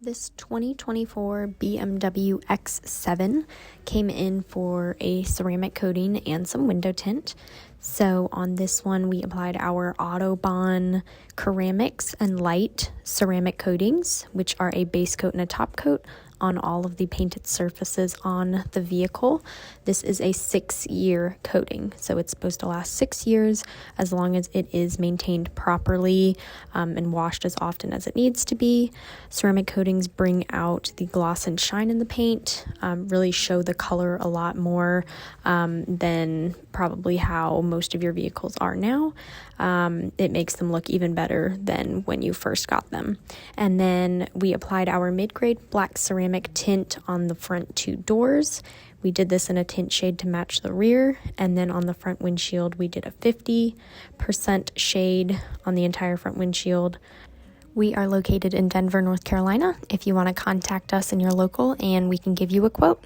This 2024 BMW X7 came in for a ceramic coating and some window tint. So on this one, we applied our Autobahn Keramiks and Leicht ceramic coatings, which are a base coat and a top coat on all of the painted surfaces on the vehicle. This is a 6-year coating, so it's supposed to last 6 years as long as it is maintained properly and washed as often as it needs to be. Ceramic coatings bring out the gloss and shine in the paint, really show the color a lot more than probably how most of your vehicles are now. It makes them look even better than when you first got them. And then we applied our mid-grade black ceramic tint on the front 2 doors. We did this in a tint shade to match the rear, and then on the front windshield we did a 50% shade on the entire front windshield. We are located in Denver, North Carolina. If you want to contact us and you're local, and we can give you a quote.